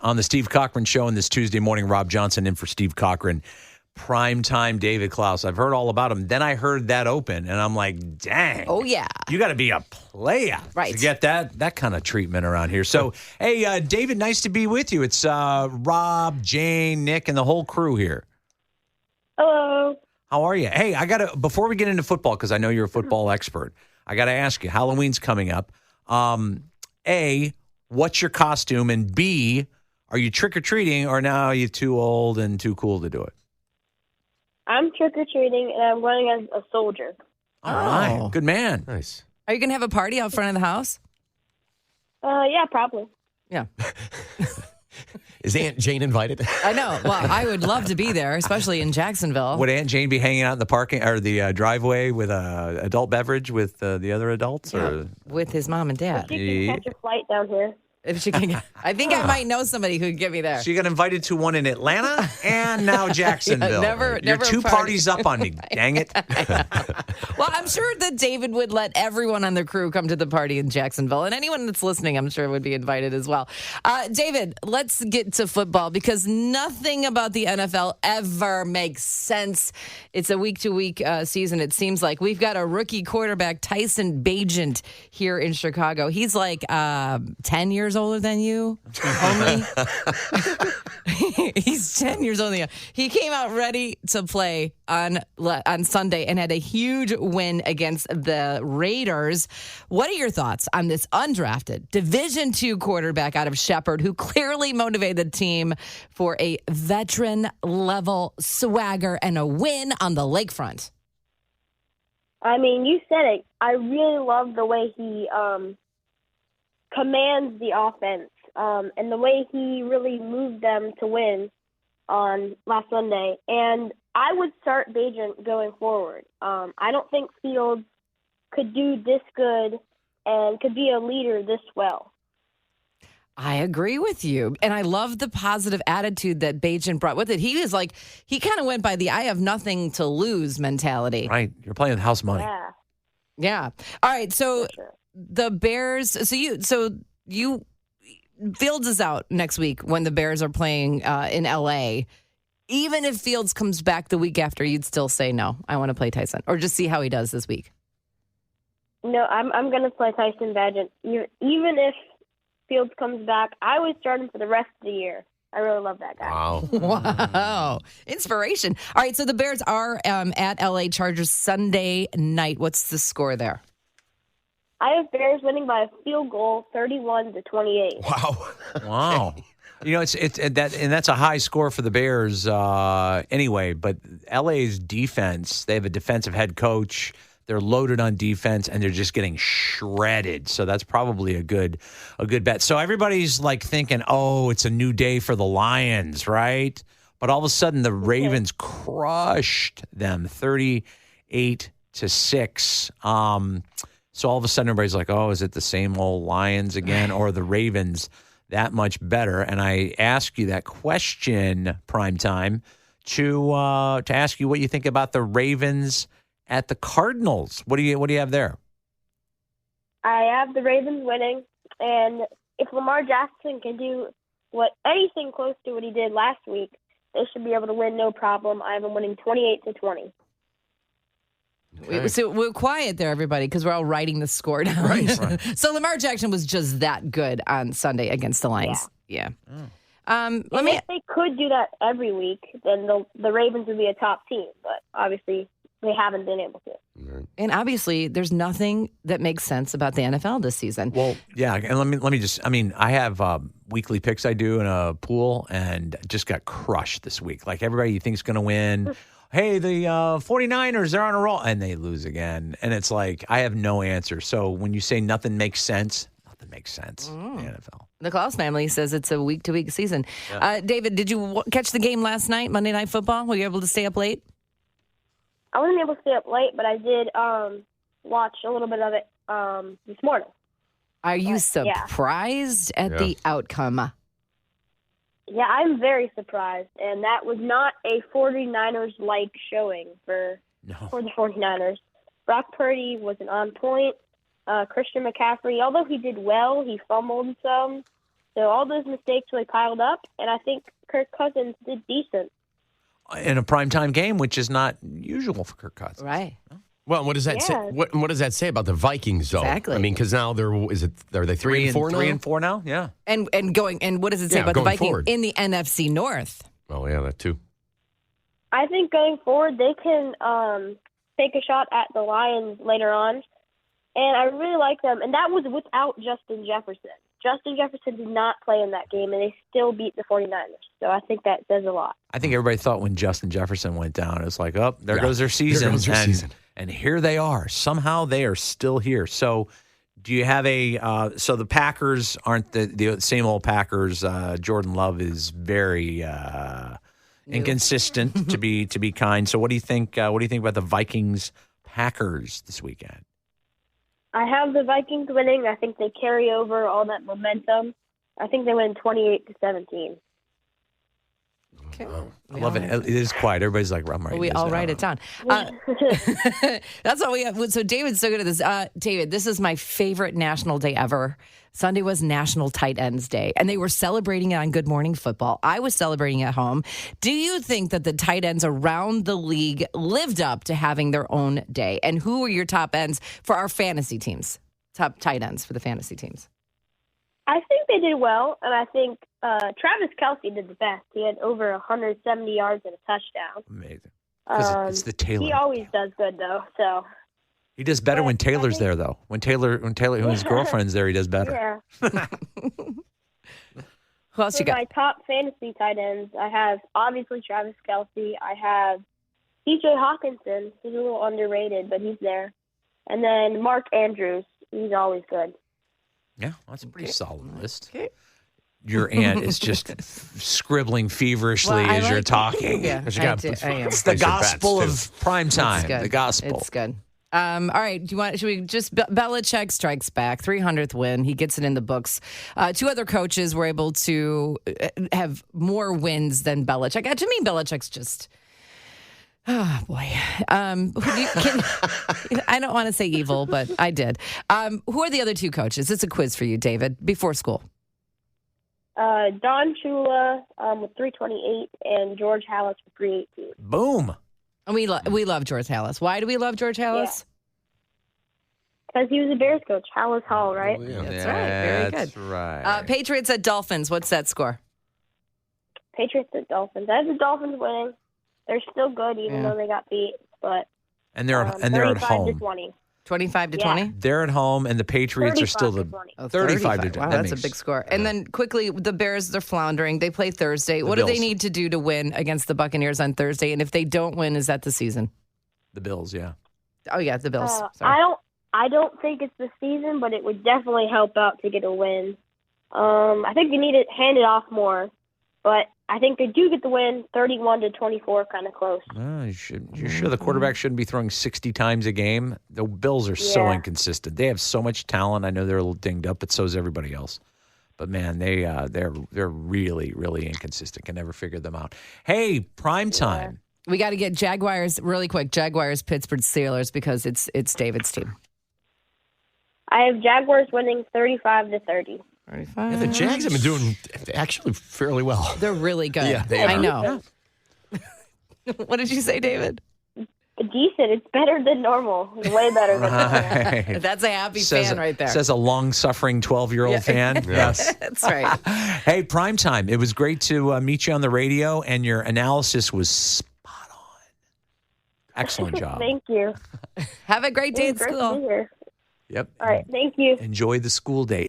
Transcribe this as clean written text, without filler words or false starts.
On the Steve Cochran Show on this Tuesday morning, Rob Johnson in for Steve Cochran. Primetime David Klaus. I've heard all about him. Then I heard that open, and I'm like, dang. Oh, yeah. You got to be a player right. to get that kind of treatment around here. So, hey, David, nice to be with you. It's Rob, Jane, Nick, and the whole crew here. Hello. How are you? Hey, before we get into football, because I know you're a football expert, I got to ask you, Halloween's coming up. A, what's your costume? And B, are you trick-or-treating, or now are you too old and too cool to do it? I'm trick-or-treating, and I'm going as a soldier. All right. Good man. Nice. Are you going to have a party out front of the house? Yeah, probably. Yeah. Is Aunt Jane invited? I know. Well, I would love to be there, especially in Jacksonville. Would Aunt Jane be hanging out in the parking or the driveway with a adult beverage with the other adults? Or? With his mom and dad. She can catch a flight down here. If she can, I think I might know somebody who could get me there. She got invited to one in Atlanta and now Jacksonville. Never You're two parties up on me. Dang it. Well, I'm sure that David would let everyone on the crew come to the party in Jacksonville. And anyone that's listening, I'm sure, would be invited as well. David, let's get to football because nothing about the NFL ever makes sense. It's a week-to-week season, it seems like. We've got a rookie quarterback, Tyson Bagent, here in Chicago. He's like 10 years older than you, only. He's 10 years older than you. He came out ready to play on Sunday and had a huge win against the Raiders. What are your thoughts on this undrafted Division II quarterback out of Shepherd who clearly motivated the team for a veteran-level swagger and a win on the lakefront? I mean, you said it. I really love the way he commands the offense and the way he really moved them to win on last Sunday. And I would start Bagent going forward. I don't think Fields could do this good and could be a leader this well. I agree with you. And I love the positive attitude that Bagent brought with it. He was like, he kind of went by the I have nothing to lose mentality. Right. You're playing with house money. Yeah. All right. So the Bears, you Fields is out next week when the Bears are playing in LA. Even if Fields comes back the week after, you'd still say, no, I want to play Tyson, or just see how he does this week. No, I'm going to play Tyson Bagent. Even if Fields comes back, I would start him for the rest of the year. I really love that guy. Wow. Wow. Inspiration. All right, so the Bears are at LA Chargers Sunday night. What's the score there? I have Bears winning by a field goal, 31-28. Wow. You know, that's a high score for the Bears anyway, but LA's defense, they have a defensive head coach. They're loaded on defense, and they're just getting shredded. So that's probably a good bet. So everybody's like thinking, oh, it's a new day for the Lions, right? But all of a sudden, the Ravens crushed them 38-6. So all of a sudden, everybody's like, oh, is it the same old Lions again, or the Ravens that much better? And I ask you that question, Primetime, to ask you what you think about the Ravens at the Cardinals. What do you have there? I have the Ravens winning, and if Lamar Jackson can do anything close to what he did last week, they should be able to win no problem. I have them winning 28-20. Okay. So we're quiet there, everybody, because we're all writing the score down. Right. So Lamar Jackson was just that good on Sunday against the Lions. Yeah. If they could do that every week, then the Ravens would be a top team. But obviously, they haven't been able to. And obviously, there's nothing that makes sense about the NFL this season. Well, yeah, and let me just, I have weekly picks I do in a pool, and just got crushed this week. Like, everybody you think is going to win. Hey, the 49ers, they're on a roll, and they lose again. And it's like, I have no answer. So when you say nothing makes sense, nothing makes sense in the NFL. The Klaus family says it's a week-to-week season. Yeah. David, did you catch the game last night, Monday Night Football? Were you able to stay up late? I wasn't able to stay up late, but I did watch a little bit of it this morning. Are you surprised at the outcome? Yeah, I'm very surprised, and that was not a 49ers-like showing for the 49ers. Brock Purdy wasn't on point. Christian McCaffrey, although he did well, he fumbled some, So all those mistakes really piled up, and I think Kirk Cousins did decent. In a primetime game, which is not usual for Kirk Cousins. Right. Well, what does that say? Yeah. What does that say about the Vikings, though? Exactly. I mean, because now are they 3-4 now? 3-4 now? Yeah. And what does it say Yeah, about the going Vikings forward. in the NFC North? Oh, yeah, that too. I think going forward, they can take a shot at the Lions later on, and I really like them. And that was without Justin Jefferson. Justin Jefferson did not play in that game, and they still beat the 49ers. So I think that says a lot. I think everybody thought when Justin Jefferson went down, it's like, oh, there Yeah, goes their season. there goes their season. And here they are. Somehow they are still here. So do you have so the Packers aren't the same old Packers. Jordan Love is very inconsistent, to be kind. So what do you think about the Vikings Packers this weekend? I have the Vikings winning. I think they carry over all that momentum. I think they win 28-17. Okay. I love it. It is quiet. Everybody's like, I'm writing We this all down. write it down. That's all we have. So David's so good at this. David, this is my favorite national day ever. Sunday was National Tight Ends Day, and they were celebrating it on Good Morning Football. I was celebrating at home. Do you think that the tight ends around the league lived up to having their own day? And who are your top ends for our fantasy teams? Top tight ends for the fantasy teams? I think they did well, and I think Travis Kelce did the best. He had over 170 yards and a touchdown. Amazing. Because it's the Taylor. He always does good, though. So He does better when Taylor's there, though. When his girlfriend's there, he does better. yeah. Who else For you got? my top fantasy tight ends, I have obviously Travis Kelce. I have T.J. Hawkinson. He's a little underrated, but he's there. And then Mark Andrews. He's always good. Yeah, that's a pretty solid list. Okay. Your aunt is just scribbling feverishly Well, I as you're like- talking. Yeah, Because you I got do. I am. It's the Place your bets, gospel too. of prime time. It's good. The gospel. It's good. All right. Should we just Belichick strikes back, 300th win. He gets it in the books. Two other coaches were able to have more wins than Belichick. To me, Belichick's just, oh boy. I don't want to say evil, but I did. Who are the other two coaches? It's a quiz for you, David, before school. Don Shula with 328 and George Hallis with 318. Boom. And we love George Hallis. Why do we love George Hallis? Because he was a Bears coach, Hallis Hall, right? Yeah. That's right. Very good. That's right. Patriots at Dolphins. What's that score? Patriots at Dolphins. I have the Dolphins winning. They're still good, even though they got beat. But and they're at home. 35-20. 25 to Yeah. 20? They're at home, and the Patriots are still the 35-20. Oh, 35 to 20. Wow, That that's a makes- big score. And then quickly, the Bears, they're floundering. They play Thursday. What do they Bills. need to do to win against the Buccaneers on Thursday? And if they don't win, is that the season? The Bills, yeah. Oh, yeah, the Bills. Sorry. I don't think it's the season, but it would definitely help out to get a win. I think they need to hand it off more, but I think they do get the win, 31-24, kind of close. You're sure the quarterback shouldn't be throwing 60 times a game? The Bills are so Yeah. inconsistent. They have so much talent. I know they're a little dinged up, but so is everybody else. But man, they're really, really inconsistent. Can never figure them out. Hey, prime time. We got to get Jaguars really quick. Jaguars, Pittsburgh Steelers, because it's David's team. I have Jaguars winning 35-30. 35. Yeah, the Jags have been doing actually fairly well. They're really good. Yeah, they I are. know. What did you say, David? Decent. It's better than normal. It's way better than normal. Right. That's a happy fan right there. Says a long-suffering 12-year-old Yeah. fan. Yes. That's right. Hey, primetime. It was great to meet you on the radio, and your analysis was spot on. Excellent job. Thank you. Have a great day at Great to be school. here. Yep. All right. Thank you. Enjoy the school day.